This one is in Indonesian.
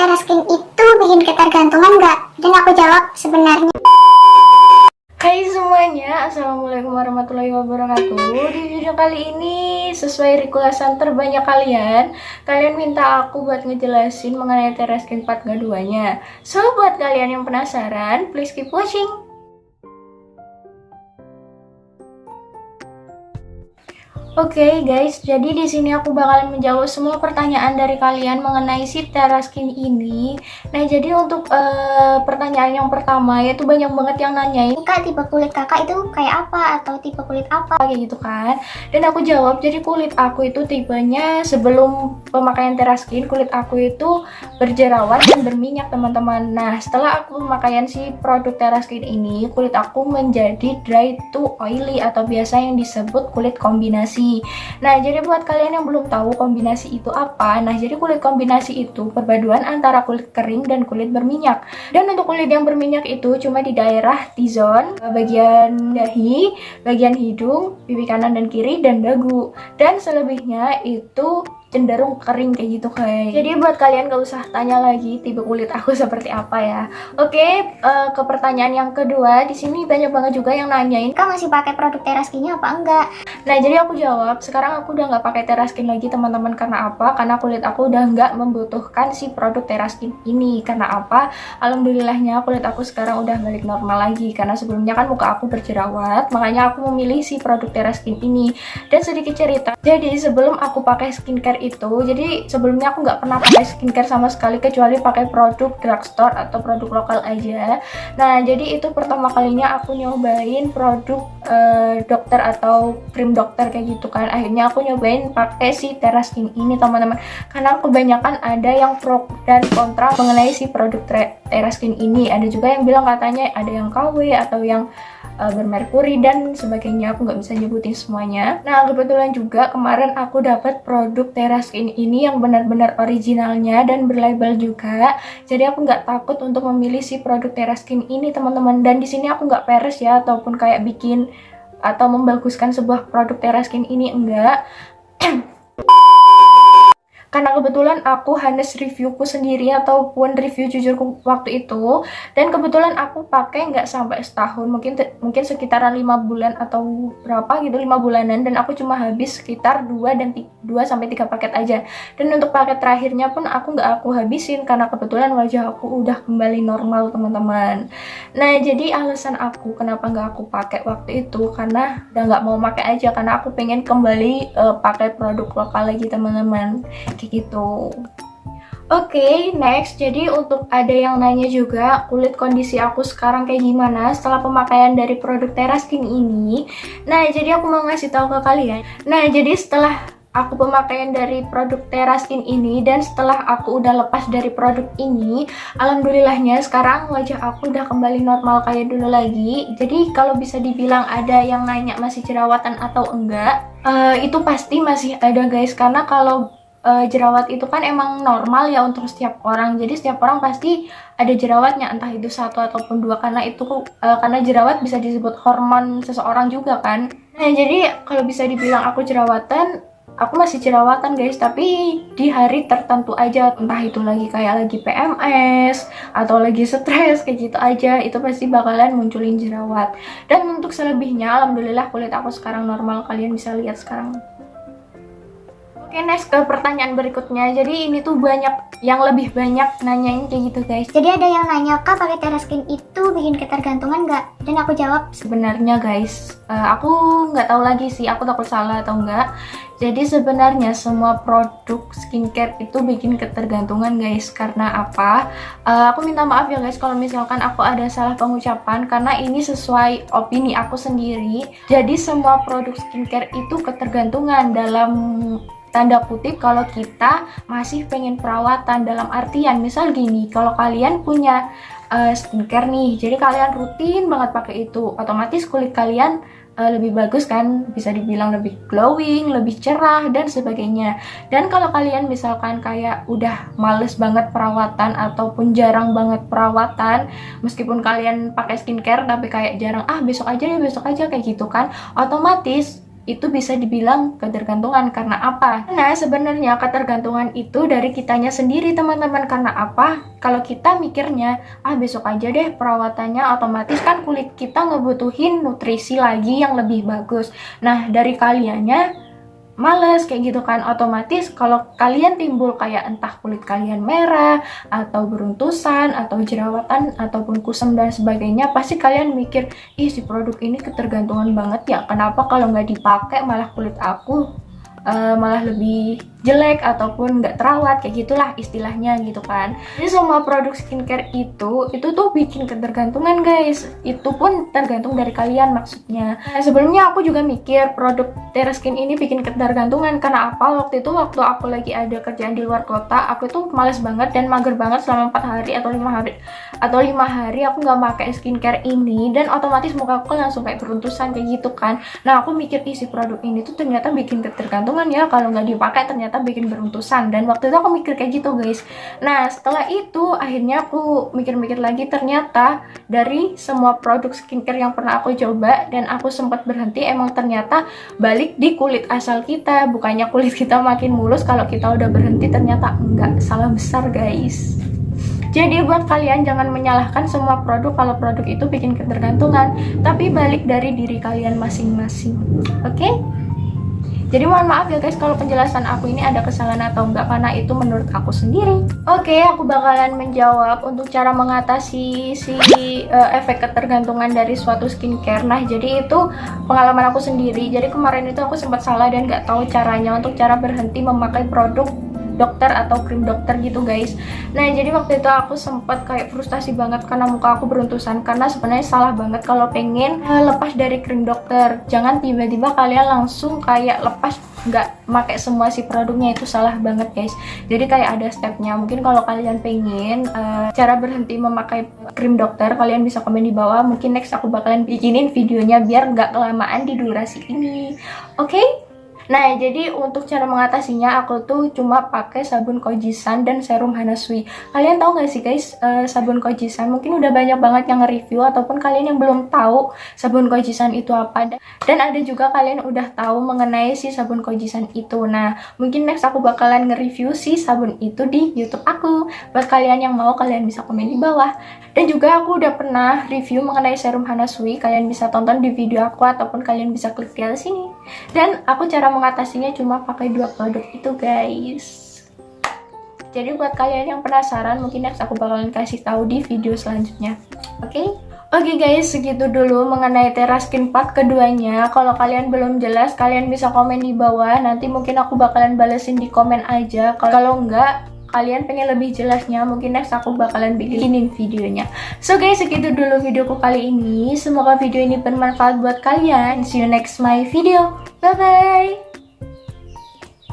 Teraskin itu bikin ketergantungan nggak? Dan aku jawab sebenarnya. Hai semuanya, assalamualaikum warahmatullahi wabarakatuh. Di video kali ini sesuai requestan terbanyak kalian minta aku buat ngejelasin mengenai Teraskin 4G2-nya. So buat kalian yang penasaran, please keep watching. Oke guys, jadi di sini aku bakalan menjawab semua pertanyaan dari kalian mengenai si Teraskin ini. Nah, jadi untuk pertanyaan yang pertama yaitu banyak banget yang nanyain, Kak, tipe kulit kakak itu kayak apa? Atau tipe kulit apa? kayak gitu kan. Dan aku jawab, jadi kulit aku itu tipenya sebelum pemakaian Teraskin, kulit aku itu berjerawat dan berminyak teman-teman. Nah, setelah aku pemakaian si produk Teraskin ini, kulit aku menjadi dry to oily atau biasa yang disebut kulit kombinasi. Nah, jadi buat kalian yang belum tahu kombinasi itu apa, nah jadi kulit kombinasi itu perpaduan antara kulit kering dan kulit berminyak. Dan untuk kulit yang berminyak itu cuma di daerah T-zone, bagian dahi, bagian hidung, pipi kanan dan kiri, dan dagu. Dan selebihnya itu cenderung kering kayak gitu guys. Jadi buat kalian gak usah tanya lagi tipe kulit aku seperti apa ya. Oke, ke pertanyaan yang kedua, di sini banyak banget juga yang nanyain, Kak masih pakai produk Teraskinnya apa enggak? nah, jadi aku jawab, sekarang aku udah nggak pakai Teraskin lagi teman-teman. Karena apa? Karena kulit aku udah nggak membutuhkan si produk Teraskin ini. Karena apa? Alhamdulillahnya kulit aku sekarang udah balik normal lagi. Karena sebelumnya kan muka aku berjerawat, makanya aku memilih si produk Teraskin ini. Dan sedikit cerita, jadi sebelum aku pakai skincare itu, jadi sebelumnya aku nggak pernah pakai skincare sama sekali kecuali pakai produk drugstore atau produk lokal aja. Nah, jadi itu pertama kalinya aku nyobain produk dokter atau krim dokter kayak gitu kan. Akhirnya aku nyobain pakai si Teraskin ini teman-teman, karena kebanyakan ada yang pro dan kontra mengenai si produk Teraskin ini. Ada juga yang bilang katanya ada yang KW atau yang bermerkuri dan sebagainya, aku nggak bisa nyebutin semuanya. Nah, kebetulan juga kemarin aku dapat produk Teraskin ini yang benar-benar originalnya dan berlabel juga, jadi aku nggak takut untuk memilih si produk Teraskin ini teman-teman. Dan di sini aku nggak peres ya ataupun kayak bikin atau membaguskan sebuah produk Teraskin ini, enggak. Karena kebetulan aku harus reviewku sendiri ataupun review jujurku waktu itu, dan kebetulan aku pakai nggak sampai setahun, mungkin sekitaran 5 bulan atau berapa gitu, 5 bulanan, dan aku cuma habis sekitar 2 sampai 3 paket aja. Dan untuk paket terakhirnya pun aku habisin karena kebetulan wajah aku udah kembali normal teman-teman. Nah, jadi alasan aku kenapa nggak aku pakai waktu itu karena udah nggak mau pakai aja, karena aku pengen kembali pakai produk lokal lagi teman-teman gitu. Oke, next. Jadi untuk ada yang nanya juga kulit kondisi aku sekarang kayak gimana setelah pemakaian dari produk Teraskin ini. Nah, jadi aku mau ngasih tahu ke kalian. Nah, jadi setelah aku pemakaian dari produk Teraskin ini dan setelah aku udah lepas dari produk ini, alhamdulillahnya sekarang wajah aku udah kembali normal kayak dulu lagi. Jadi kalau bisa dibilang ada yang nanya masih jerawatan atau enggak, itu pasti masih ada guys, karena kalau jerawat itu kan emang normal ya untuk setiap orang. Jadi setiap orang pasti ada jerawatnya, entah itu 1 ataupun 2, karena itu karena jerawat bisa disebut hormon seseorang juga kan. Nah, jadi kalau bisa dibilang aku jerawatan, aku masih jerawatan guys, tapi di hari tertentu aja, entah itu lagi kayak lagi PMS atau lagi stres kayak gitu aja, itu pasti bakalan munculin jerawat. Dan untuk selebihnya alhamdulillah kulit aku sekarang normal, kalian bisa lihat sekarang. Oke, next ke pertanyaan berikutnya. Jadi ini tuh yang lebih banyak nanyain kayak gitu guys. Jadi ada yang nanya, Kak pakai Teraskin itu bikin ketergantungan nggak? Dan aku jawab sebenarnya guys, aku nggak tahu lagi sih, aku takut salah atau enggak. Jadi sebenarnya semua produk skincare itu bikin ketergantungan guys. Karena apa? Aku minta maaf ya guys kalau misalkan aku ada salah pengucapan, karena ini sesuai opini aku sendiri. Jadi semua produk skincare itu ketergantungan dalam tanda kutip kalau kita masih pengen perawatan. Dalam artian misal gini, kalau kalian punya skincare nih, jadi kalian rutin banget pakai itu, otomatis kulit kalian lebih bagus kan, bisa dibilang lebih glowing, lebih cerah dan sebagainya. Dan kalau kalian misalkan kayak udah males banget perawatan ataupun jarang banget perawatan, meskipun kalian pakai skincare tapi kayak jarang, besok aja kayak gitu kan, otomatis itu bisa dibilang ketergantungan. Karena apa? Nah, sebenarnya ketergantungan itu dari kitanya sendiri, teman-teman. Karena apa? Kalau kita mikirnya, besok aja deh perawatannya, otomatis kan kulit kita ngebutuhin nutrisi lagi yang lebih bagus. Nah, dari kaliannya males kayak gitu kan, otomatis kalau kalian timbul kayak entah kulit kalian merah atau beruntusan atau jerawatan ataupun kusam dan sebagainya, pasti kalian mikir, ih si produk ini ketergantungan banget ya, kenapa kalau nggak dipakai malah kulit aku malah lebih jelek ataupun nggak terawat, kayak gitulah istilahnya gitu kan. Jadi semua produk skincare itu tuh bikin ketergantungan guys, itu pun tergantung dari kalian maksudnya. Nah, sebelumnya aku juga mikir produk TerraSkin ini bikin ketergantungan. Karena apa? Waktu aku lagi ada kerjaan di luar kota, aku tuh males banget dan mager banget selama 4 hari atau 5 hari aku nggak pakai skincare ini, dan otomatis muka aku langsung kayak beruntusan kayak gitu kan. Nah, aku mikir isi produk ini tuh ternyata bikin ketergantungan ya, kalau nggak dipakai ternyata bikin beruntusan. Dan waktu itu aku mikir kayak gitu guys. Nah, setelah itu akhirnya aku mikir-mikir lagi, ternyata dari semua produk skincare yang pernah aku coba dan aku sempat berhenti, emang ternyata balik di kulit asal kita. Bukannya kulit kita makin mulus kalau kita udah berhenti, ternyata enggak, salah besar guys. Jadi buat kalian jangan menyalahkan semua produk kalau produk itu bikin ketergantungan, tapi balik dari diri kalian masing-masing. Oke? Jadi mohon maaf ya guys kalau penjelasan aku ini ada kesalahan atau enggak, karena itu menurut aku sendiri. Oke, aku bakalan menjawab untuk cara mengatasi efek ketergantungan dari suatu skincare. Nah, jadi itu pengalaman aku sendiri. Jadi kemarin itu aku sempat salah dan nggak tahu caranya untuk cara berhenti memakai produk dokter atau krim dokter gitu guys. Nah, jadi waktu itu aku sempat kayak frustasi banget karena muka aku beruntusan, karena sebenarnya salah banget kalau pengen lepas dari krim dokter. Jangan tiba-tiba kalian langsung kayak lepas nggak pakai semua si produknya, itu salah banget guys. Jadi kayak ada stepnya. Mungkin kalau kalian pengen cara berhenti memakai krim dokter, kalian bisa komen di bawah. Mungkin next aku bakalan bikinin videonya biar nggak kelamaan di durasi ini. Oke? Nah, jadi untuk cara mengatasinya aku tuh cuma pakai sabun Kojisan dan serum Hanasui. Kalian tahu nggak sih guys, sabun Kojisan? Mungkin udah banyak banget yang nge-review, ataupun kalian yang belum tahu sabun Kojisan itu apa. Dan ada juga kalian udah tahu mengenai si sabun Kojisan itu. Nah, mungkin next aku bakalan nge-review si sabun itu di YouTube aku. Buat kalian yang mau, kalian bisa komen di bawah. Dan juga aku udah pernah review mengenai serum Hanasui. Kalian bisa tonton di video aku, ataupun kalian bisa klik di atas sini. Dan aku cara mengatasinya cuma pakai 2 produk itu guys. Jadi buat kalian yang penasaran, mungkin next aku bakalan kasih tahu di video selanjutnya. Oke guys, segitu dulu mengenai TerraSkin part keduanya. Kalau kalian belum jelas, kalian bisa komen di bawah. Nanti mungkin aku bakalan balesin di komen aja. Kalau enggak, kalian pengen lebih jelasnya, mungkin next aku bakalan bikinin videonya. So guys, segitu dulu videoku kali ini. Semoga video ini bermanfaat buat kalian. See you next my video. Bye bye.